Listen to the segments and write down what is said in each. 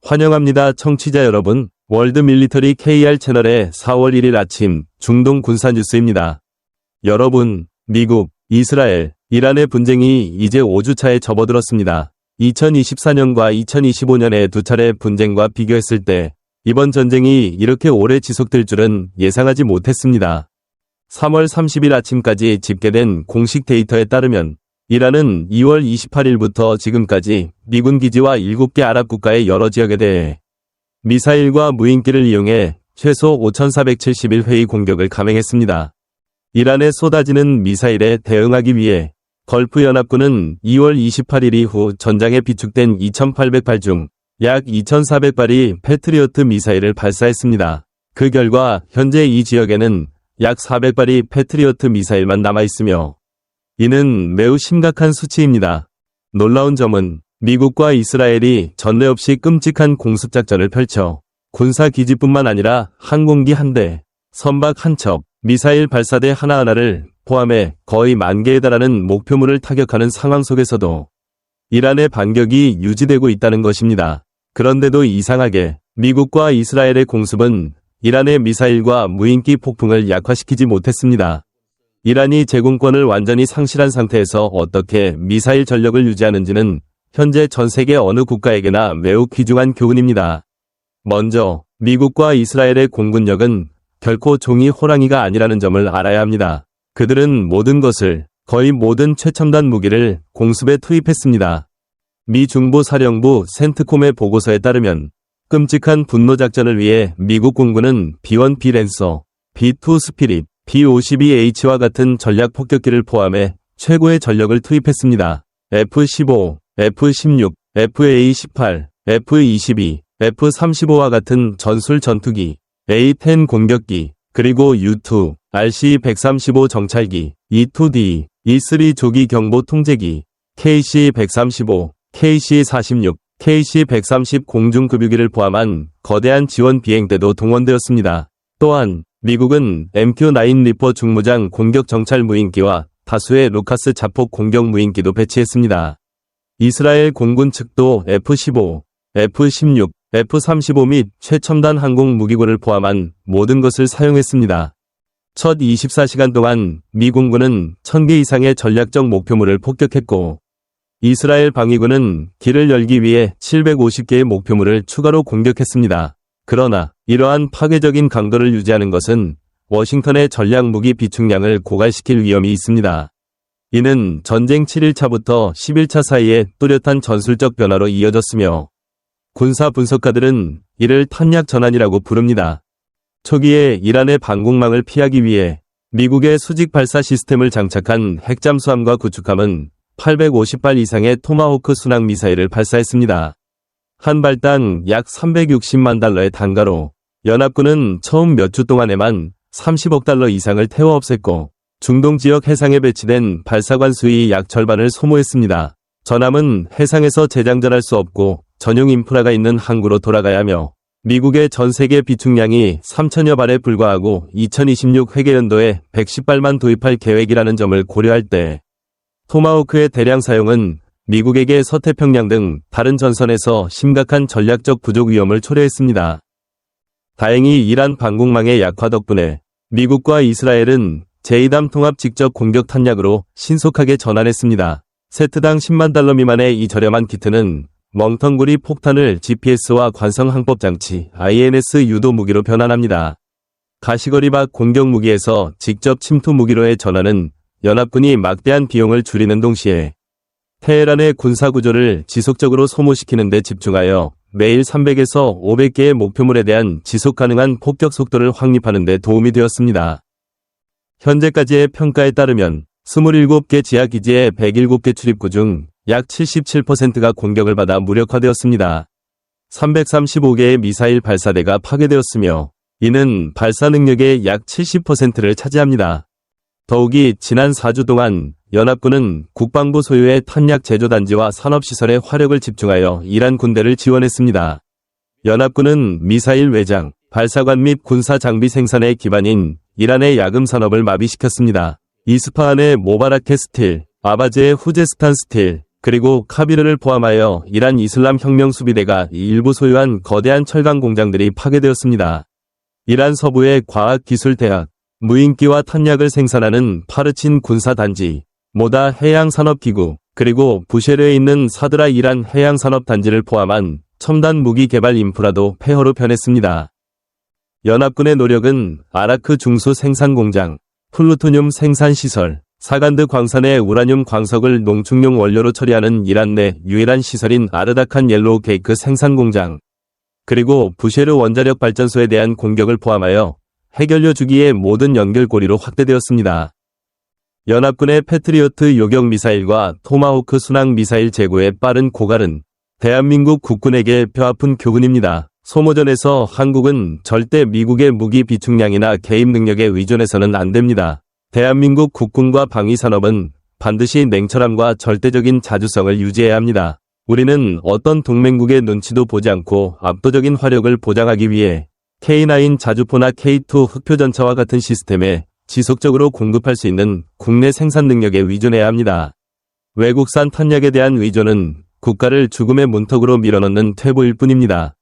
환영합니다, 청취자 여러분. 월드 밀리터리 KR 채널의 4월 1일 아침 중동 군사 뉴스입니다. 여러분, 미국, 이스라엘, 이란의 분쟁이 이제 5주차에 접어들었습니다. 2024년과 2025년의 두 차례 분쟁과 비교했을 때 이번 전쟁이 이렇게 오래 지속될 줄은 예상하지 못했습니다. 3월 30일 아침까지 집계된 공식 데이터에 따르면 이란은 2월 28일부터 지금까지 미군 기지와 7개 아랍 국가의 여러 지역에 대해 미사일과 무인기를 이용해 최소 5,471회의 공격을 감행했습니다. 이란에 쏟아지는 미사일에 대응하기 위해 걸프 연합군은 2월 28일 이후 전장에 비축된 2,800발 중 약 2,400발이 패트리어트 미사일을 발사했습니다. 그 결과 현재 이 지역에는 약 400발이 패트리어트 미사일만 남아있으며 이는 매우 심각한 수치입니다. 놀라운 점은 미국과 이스라엘이 전례 없이 끔찍한 공습작전을 펼쳐 군사기지뿐만 아니라 항공기 한 대, 선박 한 척, 미사일 발사대 하나하나를 포함해 거의 10,000개에 달하는 목표물을 타격하는 상황 속에서도 이란의 반격이 유지되고 있다는 것입니다. 그런데도 이상하게 미국과 이스라엘의 공습은 이란의 미사일과 무인기 폭풍을 약화시키지 못했습니다. 이란이 제공권을 완전히 상실한 상태에서 어떻게 미사일 전력을 유지하는지는 현재 전 세계 어느 국가에게나 매우 귀중한 교훈입니다. 먼저 미국과 이스라엘의 공군력은 결코 종이 호랑이가 아니라는 점을 알아야 합니다. 그들은 모든 것을, 거의 모든 최첨단 무기를 공습에 투입했습니다. 미 중보사령부 센트콤의 보고서에 따르면 끔찍한 분노작전을 위해 미국 공군은 B-1B 랜서, B-2 스피릿, B-52H와 같은 전략 폭격기를 포함해 최고의 전력을 투입했습니다. F-15, F-16, FA-18, F-22, F-35와 같은 전술 전투기, A-10 공격기, 그리고 U-2, RC-135 정찰기, E-2D, E-3 조기 경보 통제기, KC-135, KC-46, KC-130 공중급유기를 포함한 거대한 지원 비행대도 동원되었습니다. 또한 미국은 MQ-9 리퍼 중무장 공격 정찰 무인기와 다수의 루카스 자폭 공격 무인기도 배치했습니다. 이스라엘 공군 측도 F-15, F-16, F-35 및 최첨단 항공 무기고를 포함한 모든 것을 사용했습니다. 첫 24시간 동안 미 공군은 1,000개 이상의 전략적 목표물을 폭격했고 이스라엘 방위군은 길을 열기 위해 750개의 목표물을 추가로 공격했습니다. 그러나 이러한 파괴적인 강도를 유지하는 것은 워싱턴의 전략무기 비축량을 고갈시킬 위험이 있습니다. 이는 전쟁 7일차부터 10일차 사이에 뚜렷한 전술적 변화로 이어졌으며 군사 분석가들은 이를 탄약 전환이라고 부릅니다. 초기에 이란의 방공망을 피하기 위해 미국의 수직 발사 시스템을 장착한 핵잠수함과 구축함은 850발 이상의 토마호크 순항 미사일을 발사했습니다. 한 발당 약 360만 달러의 단가로 연합군은 처음 몇 주 동안에만 30억 달러 이상을 태워 없앴고 중동 지역 해상에 배치된 발사관 수의 약 절반을 소모했습니다. 전함은 해상에서 재장전할 수 없고 전용 인프라가 있는 항구로 돌아가야 하며 미국의 전 세계 비축량이 3천여 발에 불과하고 2026 회계연도에 110발만 도입할 계획이라는 점을 고려할 때 토마호크의 대량 사용은 미국에게 서태평양 등 다른 전선에서 심각한 전략적 부족 위험을 초래했습니다. 다행히 이란 방공망의 약화 덕분에 미국과 이스라엘은 제2담 통합 직접 공격 탄약으로 신속하게 전환했습니다. 세트당 10만 달러 미만의 이 저렴한 키트는 멍텅구리 폭탄을 GPS와 관성 항법 장치 INS 유도 무기로 변환합니다. 가시거리박 공격 무기에서 직접 침투 무기로의 전환은 연합군이 막대한 비용을 줄이는 동시에 테헤란의 군사구조를 지속적으로 소모시키는 데 집중하여 매일 300에서 500개의 목표물에 대한 지속가능한 폭격 속도를 확립하는 데 도움이 되었습니다. 현재까지의 평가에 따르면 27개 지하기지의 107개 출입구 중 약 77%가 공격을 받아 무력화되었습니다. 335개의 미사일 발사대가 파괴되었으며 이는 발사 능력의 약 70%를 차지합니다. 더욱이 지난 4주 동안 연합군은 국방부 소유의 탄약 제조단지와 산업시설에 화력을 집중하여 이란 군대를 지원했습니다. 연합군은 미사일 외장, 발사관 및 군사장비 생산의 기반인 이란의 야금 산업을 마비시켰습니다. 이스파한의 모바라케 스틸, 아바제의 후제스탄 스틸, 그리고 카비르를 포함하여 이란 이슬람 혁명 수비대가 일부 소유한 거대한 철강 공장들이 파괴되었습니다. 이란 서부의 과학기술대학, 무인기와 탄약을 생산하는 파르친 군사단지, 모다 해양산업기구, 그리고 부쉐르에 있는 사드라 이란 해양산업단지를 포함한 첨단 무기 개발 인프라도 폐허로 변했습니다. 연합군의 노력은 아라크 중수 생산공장, 플루토늄 생산시설, 사간드 광산의 우라늄 광석을 농축용 원료로 처리하는 이란 내 유일한 시설인 아르다칸 옐로우 케이크 생산공장, 그리고 부쉐르 원자력 발전소에 대한 공격을 포함하여 해결료 주기의 모든 연결고리로 확대되었습니다. 연합군의 패트리어트 요격 미사일과 토마호크 순항 미사일 제고의 빠른 고갈은 대한민국 국군에게 뼈아픈 교훈입니다. 소모전에서 한국은 절대 미국의 무기 비축량이나 개입 능력에 의존해서는 안 됩니다. 대한민국 국군과 방위산업은 반드시 냉철함과 절대적인 자주성을 유지해야 합니다. 우리는 어떤 동맹국의 눈치도 보지 않고 압도적인 화력을 보장하기 위해 K9 자주포나 K2 흑표전차와 같은 시스템에 지속적으로 공급할 수 있는 국내 생산 능력에 의존해야 합니다. 외국산 탄약에 대한 의존은 국가를 죽음의 문턱으로 밀어넣는 퇴보일 뿐입니다.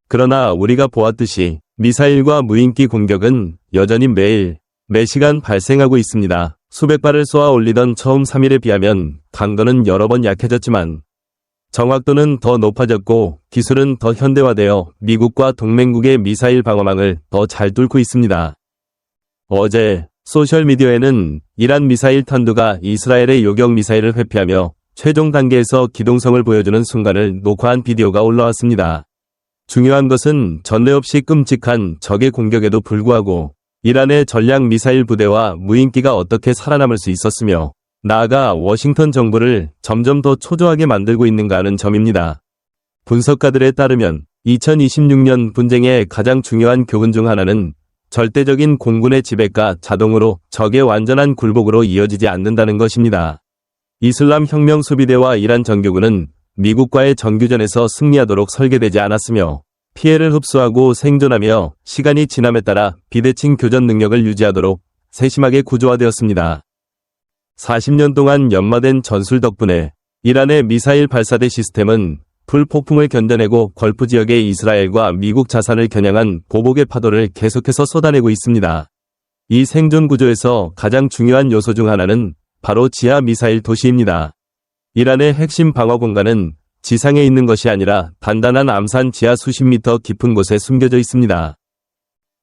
그러나 우리가 보았듯이 미사일과 무인기 공격은 여전히 매일, 매시간 발생하고 있습니다. 수백 발을 쏘아 올리던 처음 3일에 비하면 강도는 여러 번 약해졌지만 정확도는 더 높아졌고 기술은 더 현대화되어 미국과 동맹국의 미사일 방어망을 더 잘 뚫고 있습니다. 어제 소셜미디어에는 이란 미사일 탄두가 이스라엘의 요격 미사일을 회피하며 최종 단계에서 기동성을 보여주는 순간을 녹화한 비디오가 올라왔습니다. 중요한 것은 전례 없이 끔찍한 적의 공격에도 불구하고 이란의 전략 미사일 부대와 무인기가 어떻게 살아남을 수 있었으며 나아가 워싱턴 정부를 점점 더 초조하게 만들고 있는가 하는 점입니다. 분석가들에 따르면 2026년 분쟁의 가장 중요한 교훈 중 하나는 절대적인 공군의 지배가 자동으로 적의 완전한 굴복으로 이어지지 않는다는 것입니다. 이슬람 혁명 수비대와 이란 정규군은 미국과의 정규전에서 승리하도록 설계되지 않았으며 피해를 흡수하고 생존하며 시간이 지남에 따라 비대칭 교전 능력을 유지하도록 세심하게 구조화되었습니다. 40년 동안 연마된 전술 덕분에 이란의 미사일 발사대 시스템은 불폭풍을 견뎌내고 걸프 지역의 이스라엘과 미국 자산을 겨냥한 보복의 파도를 계속해서 쏟아내고 있습니다. 이 생존 구조에서 가장 중요한 요소 중 하나는 바로 지하 미사일 도시입니다. 이란의 핵심 방어 공간은 지상에 있는 것이 아니라 단단한 암산 지하 수십 미터 깊은 곳에 숨겨져 있습니다.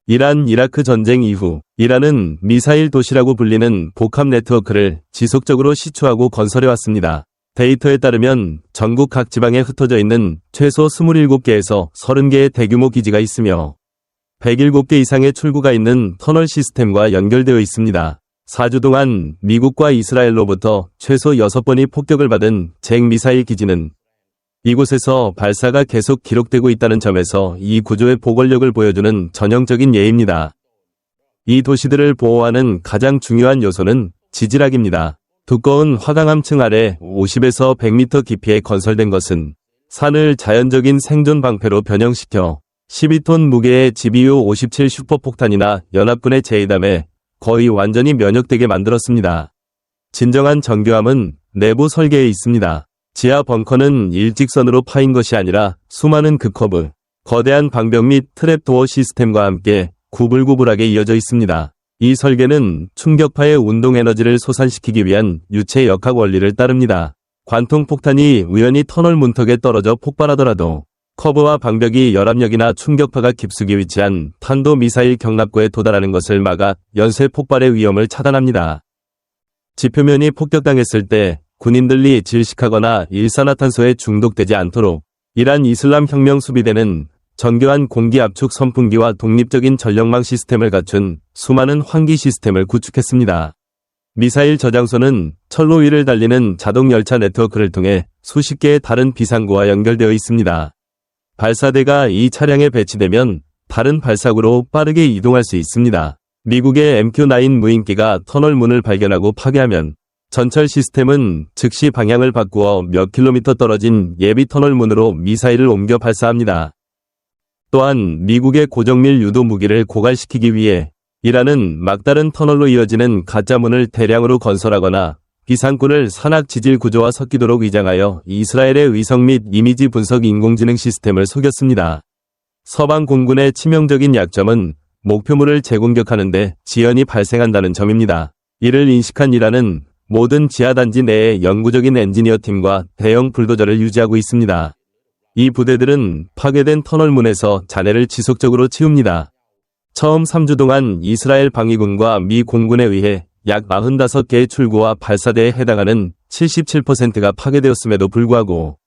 이란-이라크 전쟁 이후 이란은 미사일 도시라고 불리는 복합 네트워크를 지속적으로 시추하고 건설해왔습니다. 데이터에 따르면 전국 각 지방에 흩어져 있는 최소 27개에서 30개의 대규모 기지가 있으며 107개 이상의 출구가 있는 터널 시스템과 연결되어 있습니다. 4주 동안 미국과 이스라엘로부터 최소 6번이 폭격을 받은 잭 미사일 기지는 이곳에서 발사가 계속 기록되고 있다는 점에서 이 구조의 보궐력을 보여주는 전형적인 예입니다. 이 도시들을 보호하는 가장 중요한 요소는 지질학입니다. 두꺼운 화강암층 아래 50에서 100m 깊이에 건설된 것은 산을 자연적인 생존 방패로 변형시켜 12톤 무게의 GBU 57 슈퍼폭탄이나 연합군의 제2담에 거의 완전히 면역되게 만들었습니다. 진정한 정교함은 내부 설계에 있습니다. 지하 벙커는 일직선으로 파인 것이 아니라 수많은 극커브, 거대한 방벽 및 트랩도어 시스템과 함께 구불구불하게 이어져 있습니다. 이 설계는 충격파의 운동 에너지를 솟아시키기 위한 유체 역학 원리를 따릅니다. 관통폭탄이 우연히 터널 문턱에 떨어져 폭발하더라도 커브와 방벽이 열압력이나 충격파가 깊숙이 위치한 탄도미사일 경납고에 도달하는 것을 막아 연쇄 폭발의 위험을 차단합니다. 지표면이 폭격당했을 때 군인들이 질식하거나 일산화탄소에 중독되지 않도록 이란 이슬람 혁명 수비대는 정교한 공기 압축 선풍기와 독립적인 전력망 시스템을 갖춘 수많은 환기 시스템을 구축했습니다. 미사일 저장소는 철로 위를 달리는 자동 열차 네트워크를 통해 수십 개의 다른 비상구와 연결되어 있습니다. 발사대가 이 차량에 배치되면 다른 발사구로 빠르게 이동할 수 있습니다. 미국의 MQ-9 무인기가 터널 문을 발견하고 파괴하면 전철 시스템은 즉시 방향을 바꾸어 몇 킬로미터 떨어진 예비 터널 문으로 미사일을 옮겨 발사합니다. 또한 미국의 고정밀 유도 무기를 고갈시키기 위해 이란은 막다른 터널로 이어지는 가짜 문을 대량으로 건설하거나 비상구를 산악 지질 구조와 섞이도록 위장하여 이스라엘의 위성 및 이미지 분석 인공지능 시스템을 속였습니다. 서방 공군의 치명적인 약점은 목표물을 재공격하는데 지연이 발생한다는 점입니다. 이를 인식한 이란은 모든 지하단지 내에 영구적인 엔지니어 팀과 대형 불도저를 유지하고 있습니다. 이 부대들은 파괴된 터널문에서 잔해를 지속적으로 치웁니다. 처음 3주 동안 이스라엘 방위군과 미 공군에 의해 약 95개의 출구와 발사대에 해당하는 77%가 파괴되었음에도 불구하고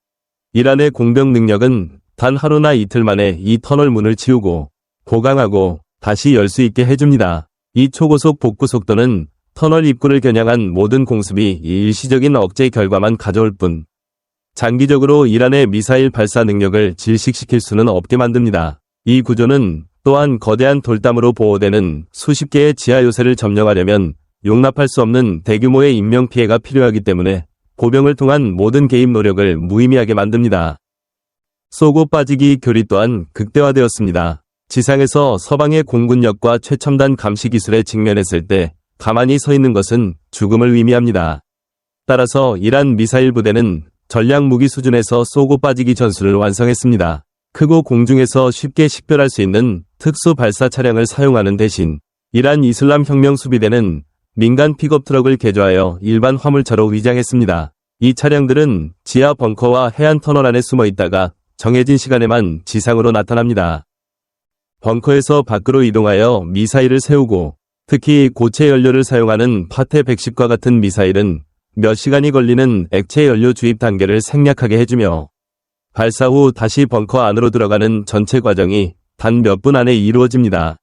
이란의 공병 능력은 단 하루나 이틀 만에 이 터널 문을 치우고 보강하고 다시 열 수 있게 해줍니다. 이 초고속 복구 속도는 터널 입구를 겨냥한 모든 공습이 일시적인 억제 결과만 가져올 뿐 장기적으로 이란의 미사일 발사 능력을 질식시킬 수는 없게 만듭니다. 이 구조는 또한 거대한 돌담으로 보호되는 수십 개의 지하 요새를 점령하려면 용납할 수 없는 대규모의 인명피해가 필요하기 때문에 보병을 통한 모든 개입 노력을 무의미하게 만듭니다. 쏘고 빠지기 교리 또한 극대화되었습니다. 지상에서 서방의 공군력과 최첨단 감시 기술에 직면했을 때 가만히 서 있는 것은 죽음을 의미합니다. 따라서 이란 미사일 부대는 전략 무기 수준에서 쏘고 빠지기 전술을 완성했습니다. 크고 공중에서 쉽게 식별할 수 있는 특수 발사 차량을 사용하는 대신 이란 이슬람 혁명 수비대는 민간 픽업 트럭을 개조하여 일반 화물차로 위장했습니다. 이 차량들은 지하 벙커와 해안 터널 안에 숨어 있다가 정해진 시간에만 지상으로 나타납니다. 벙커에서 밖으로 이동하여 미사일을 세우고 특히 고체 연료를 사용하는 파테 110과 같은 미사일은 몇 시간이 걸리는 액체 연료 주입 단계를 생략하게 해주며 발사 후 다시 벙커 안으로 들어가는 전체 과정이 단 몇 분 안에 이루어집니다.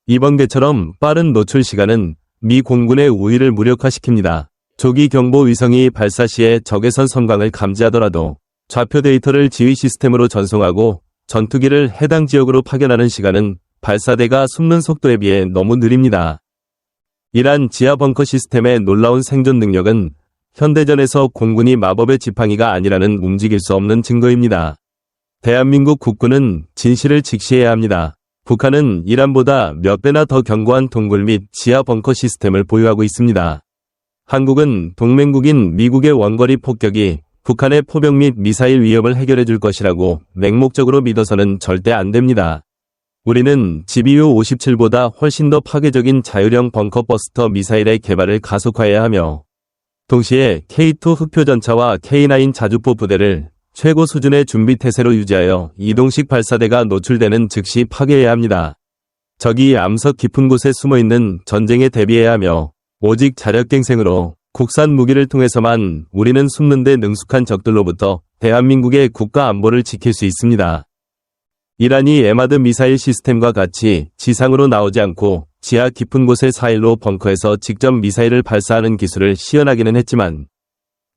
이번 괴처럼 빠른 노출 시간은 미 공군의 우위를 무력화시킵니다. 조기 경보 위성이 발사 시에 적외선 섬광을 감지하더라도 좌표 데이터를 지휘 시스템으로 전송하고 전투기를 해당 지역으로 파견하는 시간은 발사대가 숨는 속도에 비해 너무 느립니다. 이란 지하 벙커 시스템의 놀라운 생존 능력은 현대전에서 공군이 마법의 지팡이가 아니라는 움직일 수 없는 증거입니다. 대한민국 국군은 진실을 직시해야 합니다. 북한은 이란보다 몇 배나 더 견고한 동굴 및 지하 벙커 시스템을 보유하고 있습니다. 한국은 동맹국인 미국의 원거리 폭격이 북한의 포병 및 미사일 위협을 해결해 줄 것이라고 맹목적으로 믿어서는 절대 안 됩니다. 우리는 GBU-57보다 훨씬 더 파괴적인 자율형 벙커 버스터 미사일의 개발을 가속화해야 하며 동시에 K2 흑표전차와 K9 자주포 부대를 최고 수준의 준비 태세로 유지하여 이동식 발사대가 노출되는 즉시 파괴해야 합니다. 적이 암석 깊은 곳에 숨어있는 전쟁에 대비해야 하며 오직 자력갱생으로 국산 무기를 통해서만 우리는 숨는 데 능숙한 적들로부터 대한민국의 국가 안보를 지킬 수 있습니다. 이란이 에마드 미사일 시스템과 같이 지상으로 나오지 않고 지하 깊은 곳의 사일로 벙커에서 직접 미사일을 발사하는 기술을 시연하기는 했지만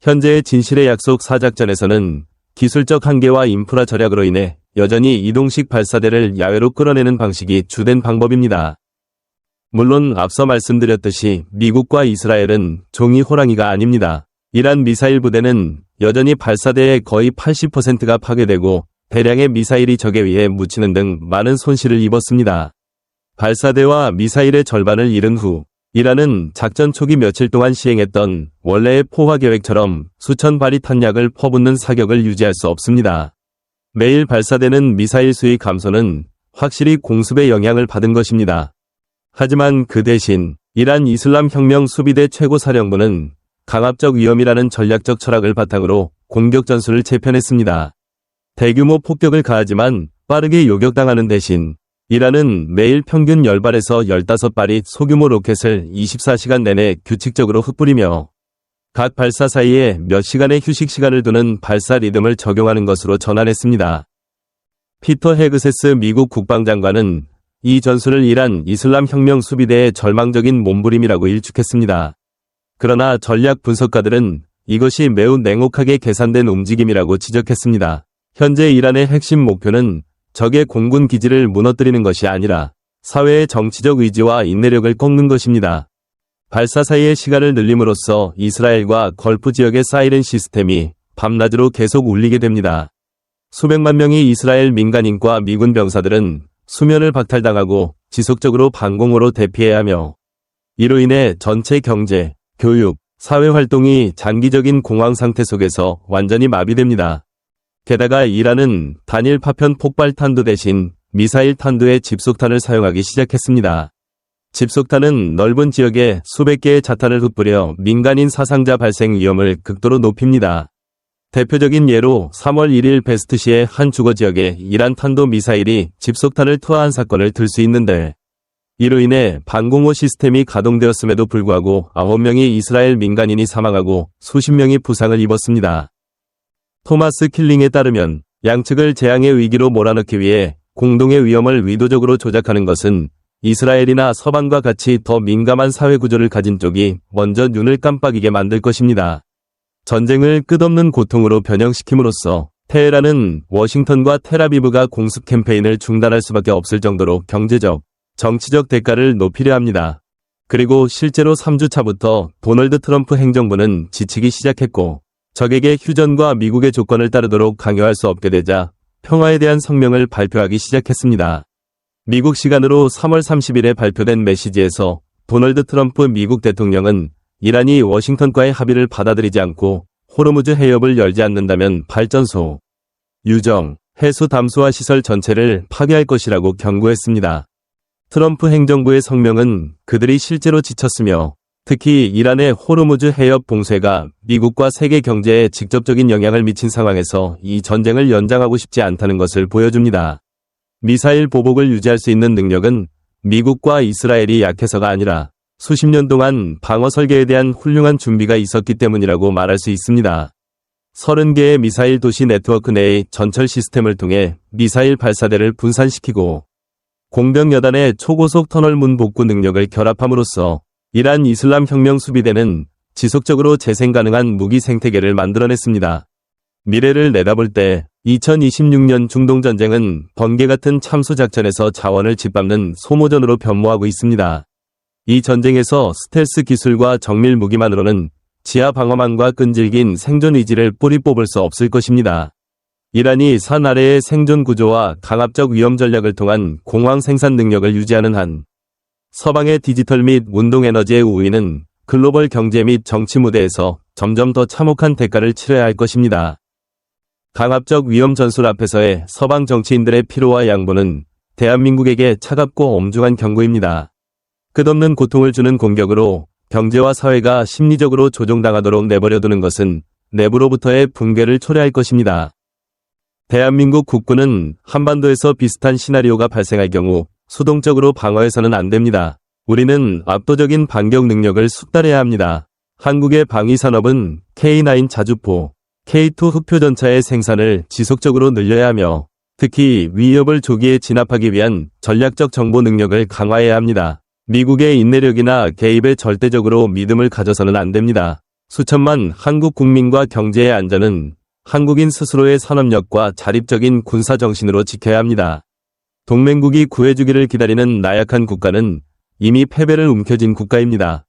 현재의 진실의 약속 4작전에서는 기술적 한계와 인프라 절약으로 인해 여전히 이동식 발사대를 야외로 끌어내는 방식이 주된 방법입니다. 물론 앞서 말씀드렸듯이 미국과 이스라엘은 종이 호랑이가 아닙니다. 이란 미사일 부대는 여전히 발사대의 거의 80%가 파괴되고 대량의 미사일이 적에 의해 묻히는 등 많은 손실을 입었습니다. 발사대와 미사일의 절반을 잃은 후 이란은 작전 초기 며칠 동안 시행했던 원래의 포화 계획처럼 수천 발이 탄약을 퍼붓는 사격을 유지할 수 없습니다. 매일 발사되는 미사일 수위 감소는 확실히 공습의 영향을 받은 것입니다. 하지만 그 대신 이란 이슬람 혁명 수비대 최고사령부는 강압적 위험이라는 전략적 철학을 바탕으로 공격 전술을 재편했습니다. 대규모 폭격을 가하지만 빠르게 요격당하는 대신 이란은 매일 평균 10발에서 15발이 소규모 로켓을 24시간 내내 규칙적으로 흩뿌리며 각 발사 사이에 몇 시간의 휴식 시간을 두는 발사 리듬을 적용하는 것으로 전환했습니다. 피터 헤그세스 미국 국방장관은 이 전술을 이란 이슬람 혁명 수비대의 절망적인 몸부림이라고 일축했습니다. 그러나 전략 분석가들은 이것이 매우 냉혹하게 계산된 움직임이라고 지적했습니다. 현재 이란의 핵심 목표는 적의 공군 기지를 무너뜨리는 것이 아니라 사회의 정치적 의지와 인내력을 꺾는 것입니다. 발사 사이의 시간을 늘림으로써 이스라엘과 걸프 지역의 사이렌 시스템이 밤낮으로 계속 울리게 됩니다. 수백만 명의 이스라엘 민간인과 미군 병사들은 수면을 박탈당하고 지속적으로 방공호로 대피해야 하며 이로 인해 전체 경제, 교육, 사회활동이 장기적인 공황 상태 속에서 완전히 마비됩니다. 게다가 이란은 단일 파편 폭발 탄두 대신 미사일 탄두의 집속탄을 사용하기 시작했습니다. 집속탄은 넓은 지역에 수백 개의 자탄을 흩뿌려 민간인 사상자 발생 위험을 극도로 높입니다. 대표적인 예로 3월 1일 베스트시의 한 주거 지역에 이란 탄도 미사일이 집속탄을 투하한 사건을 들 수 있는데, 이로 인해 방공호 시스템이 가동되었음에도 불구하고 9명의 이스라엘 민간인이 사망하고 수십 명이 부상을 입었습니다. 토마스 킬링에 따르면 양측을 재앙의 위기로 몰아넣기 위해 공동의 위험을 의도적으로 조작하는 것은 이스라엘이나 서방과 같이 더 민감한 사회 구조를 가진 쪽이 먼저 눈을 깜빡이게 만들 것입니다. 전쟁을 끝없는 고통으로 변형시킴으로써 테헤란은 워싱턴과 텔아비브가 공습 캠페인을 중단할 수밖에 없을 정도로 경제적, 정치적 대가를 높이려 합니다. 그리고 실제로 3주차부터 도널드 트럼프 행정부는 지치기 시작했고, 적에게 휴전과 미국의 조건을 따르도록 강요할 수 없게 되자 평화에 대한 성명을 발표하기 시작했습니다. 미국 시간으로 3월 30일에 발표된 메시지에서 도널드 트럼프 미국 대통령은 이란이 워싱턴과의 합의를 받아들이지 않고 호르무즈 해협을 열지 않는다면 발전소, 유정, 해수 담수화 시설 전체를 파괴할 것이라고 경고했습니다. 트럼프 행정부의 성명은 그들이 실제로 지쳤으며 특히 이란의 호르무즈 해협 봉쇄가 미국과 세계 경제에 직접적인 영향을 미친 상황에서 이 전쟁을 연장하고 싶지 않다는 것을 보여줍니다. 미사일 보복을 유지할 수 있는 능력은 미국과 이스라엘이 약해서가 아니라 수십 년 동안 방어 설계에 대한 훌륭한 준비가 있었기 때문이라고 말할 수 있습니다. 30개의 미사일 도시 네트워크 내의 전철 시스템을 통해 미사일 발사대를 분산시키고 공병 여단의 초고속 터널 문 복구 능력을 결합함으로써 이란 이슬람 혁명 수비대는 지속적으로 재생 가능한 무기 생태계를 만들어냈습니다. 미래를 내다볼 때 2026년 중동전쟁은 번개 같은 참수 작전에서 자원을 짓밟는 소모전으로 변모하고 있습니다. 이 전쟁에서 스텔스 기술과 정밀 무기만으로는 지하 방어망과 끈질긴 생존 의지를 뿌리 뽑을 수 없을 것입니다. 이란이 산 아래의 생존 구조와 강압적 위험 전략을 통한 공황 생산 능력을 유지하는 한 서방의 디지털 및 운동 에너지의 우위는 글로벌 경제 및 정치 무대에서 점점 더 참혹한 대가를 치러야 할 것입니다. 강압적 위험 전술 앞에서의 서방 정치인들의 피로와 양보는 대한민국에게 차갑고 엄중한 경고입니다. 끝없는 고통을 주는 공격으로 경제와 사회가 심리적으로 조종당하도록 내버려두는 것은 내부로부터의 붕괴를 초래할 것입니다. 대한민국 국군은 한반도에서 비슷한 시나리오가 발생할 경우 수동적으로 방어해서는 안 됩니다. 우리는 압도적인 반격 능력을 숙달해야 합니다. 한국의 방위산업은 K9 자주포, K2 흑표전차의 생산을 지속적으로 늘려야 하며 특히 위협을 조기에 진압하기 위한 전략적 정보 능력을 강화해야 합니다. 미국의 인내력이나 개입에 절대적으로 믿음을 가져서는 안 됩니다. 수천만 한국 국민과 경제의 안전은 한국인 스스로의 산업력과 자립적인 군사정신으로 지켜야 합니다. 동맹국이 구해주기를 기다리는 나약한 국가는 이미 패배를 움켜쥔 국가입니다.